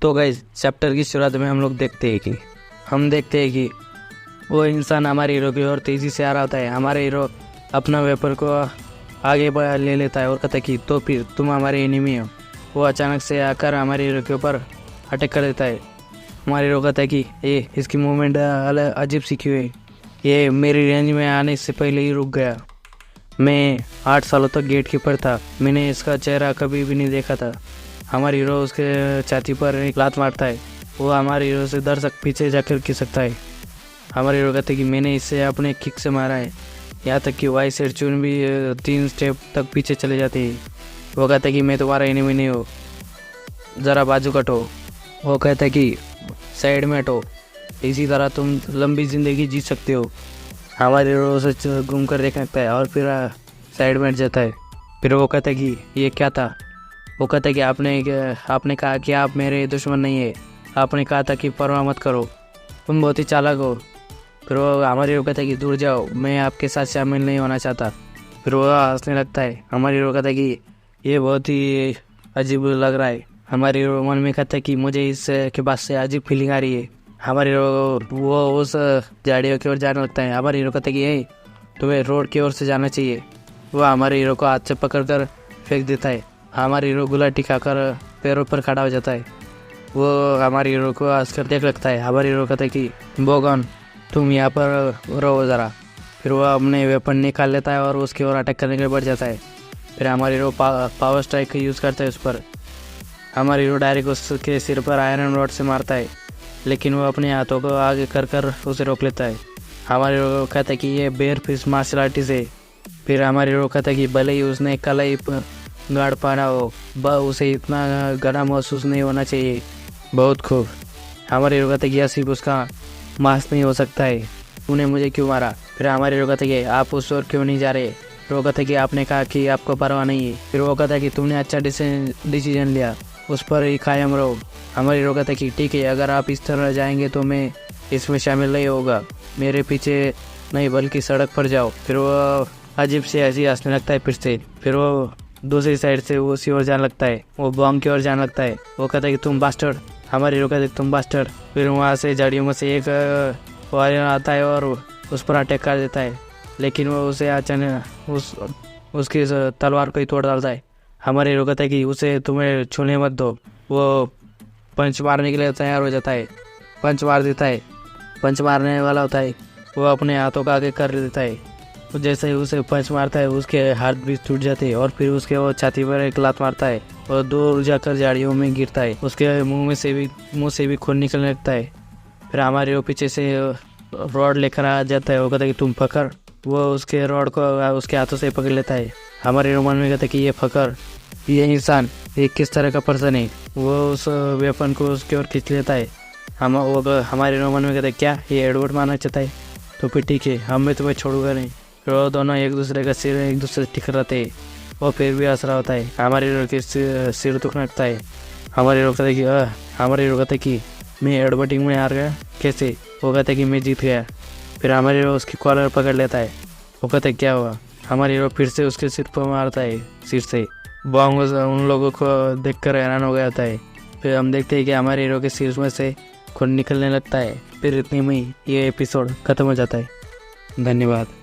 तो guys chapter की शुरुआत में हम देखते हैं कि वो इंसान हमारे हीरो की ओर तेज़ी से आ रहा होता है। हमारे हीरो अपना वेपर को आगे ले लेता है और कहता है कि तो फिर तुम हमारे एनिमी हो। वो अचानक से आकर हमारे हीरो के ऊपर अटैक कर देता है। हमारे हीरो कहता है कि ये इसकी मूवमेंट अजीब सी क्यों है, ये मेरी रेंज में आने से पहले ही रुक गया। मैं 8 सालों तक गेट कीपर था, मैंने इसका चेहरा कभी भी नहीं देखा था। हमारे हीरो उसके छाती पर एक लात मारता है। वो हमारे हीरो से दर तक पीछे जाकर खिसकता सकता है। हमारे हीरो कहते हैं कि मैंने इससे अपने किक से मारा है, यहाँ तक कि वाई सेड चून भी 3 स्टेप तक पीछे चले जाते हैं। वो कहता है कि मैं तुम्हारा एनिमी नहीं हूँ, ज़रा बाजू कटो। वो कहता है कि साइड में हटो, इसी तरह तुम लंबी ज़िंदगी जी सकते हो। हमारे हीरो उसे घूम कर देख सकता है और फिर साइड में हट जाता है। फिर वो कहता है कि ये क्या था। वो कहता है कि आपने कहा कि आप मेरे दुश्मन नहीं है, आपने कहा था कि परवाह मत करो, तुम बहुत ही चालाक हो। फिर वो हमारे हीरो कहता है कि दूर जाओ, मैं आपके साथ शामिल नहीं होना चाहता। फिर वो हंसने लगता है। हमारे हीरो कहता है कि ये बहुत ही अजीब लग रहा है। हमारे हीरो मन में कहता है कि मुझे इसके बाद से अजीब फीलिंग आ रही है। हमारे हीरो वो उस झाड़ियों की ओर जाने लगता है। हमारे हीरो कहता है कि तुम्हें रोड की ओर से जाना चाहिए। वो हमारे हीरो को हाथ से पकड़कर फेंक देता है। हमारे हीरो गुलाटी खाकर पैरों पर खड़ा हो जाता है। वो हमारे हीरो को हंसकर देख लगता है। हमारे हीरो कहता है कि बोगन तुम यहाँ पर रहो ज़रा। फिर वो अपने वेपन निकाल लेता है और उसकी ओर अटैक करने के लिए बढ़ जाता है। फिर हमारे हीरो पावर स्ट्राइक का यूज़ करता है उस पर। हमारे हीरो डायरेक्ट उसके सिर पर आयरन रॉड से मारता है, लेकिन वो अपने हाथों को आगे कर उसे रोक लेता है। हमारे हीरो कहता है कि ये बेयर फिश मार्शल आर्टिस्ट है। फिर हमारे हीरो कहता है कि भले ही उसने कलाई पर गार्ड पहना हो, उसे इतना गड़ा महसूस नहीं होना चाहिए। बहुत खूब। हमारे हीरो कहता है कि यह सिर्फ उसका मास्क नहीं हो सकता है, तूने मुझे क्यों मारा। फिर हमारे हीरो कहता है कि आप उस ओर क्यों नहीं जा रहे। फिर वो कहता है कि आपने कहा कि आपको परवाह नहीं है। फिर वो कहता है कि तुमने अच्छा डिसीजन लिया, उस पर ही कायम रहो। हमारे हीरो कहता है कि ठीक है, अगर आप इस तरह जाएंगे तो मैं इसमें शामिल नहीं होगा, मेरे पीछे नहीं बल्कि सड़क पर जाओ। फिर वो अजीब से ऐसी हंसने लगता है फिर से। फिर वो दूसरी साइड से वो उसी ओर जाने लगता है, वो बॉन्ग की ओर जाने लगता है। वो कहता है कि तुम बास्टर्ड। हमारे हीरो कहते हैं तुम बास्टर्ड। फिर वहाँ से झाड़ियों में से एक वॉरियर आता है और उस पर अटैक कर देता है, लेकिन वो उसे अचानक उसकी तलवार को ही तोड़ डालता है। हमारे हीरो कहता है कि उसे तुम्हें छूने मत दो। वो पंच मारने के लिए तैयार हो जाता है, पंच मार देता है, पंच मारने वाला होता है। वो अपने हाथों का आगे कर देता है। तो जैसे ही उसे पंच मारता है उसके हाथ भी टूट जाते हैं और फिर उसके वो छाती पर एक लात मारता है और दूर जाकर झाड़ियों में गिरता है। उसके मुंह से भी खून निकलने लगता है। फिर हमारे वो पीछे से रॉड लेकर आ जाता है। वो कहता है कि तुम पकड़। वो उसके रॉड को उसके हाथों से पकड़ लेता है। हमारे मन में कहता है कि ये फकर, ये इंसान, ये किस तरह का पर्सन है। वो उस वेपन को उसकी ओर खींच लेता है। हमारे मन में कहता है क्या ये एडवर्ड मारना चाहता है, तो फिर ठीक है, हम मैं तुम्हें छोड़ूंगा नहीं। फिर वो दोनों एक दूसरे का सिर एक दूसरे से टकराते हैं। वो फिर भी हंस रहा होता है। हमारे हीरो के सिर दुखने लगता है। हमारे हीरो कहता है कि मैं एडवर्टिंग में हार गया कैसे। वो कहता है कि मैं जीत गया। फिर हमारे हीरो उसकी कॉलर पकड़ लेता है। वो कहता है क्या हुआ। हमारे हीरो फिर से उसके सिर पर मारता है सिर से। बॉन्ग उन लोगों को देखकर हैरान हो गया होता है। फिर हम देखते हैं कि हमारे हीरो के सिर में से खून निकलने लगता है। फिर इतने में ये एपिसोड खत्म हो जाता है। धन्यवाद।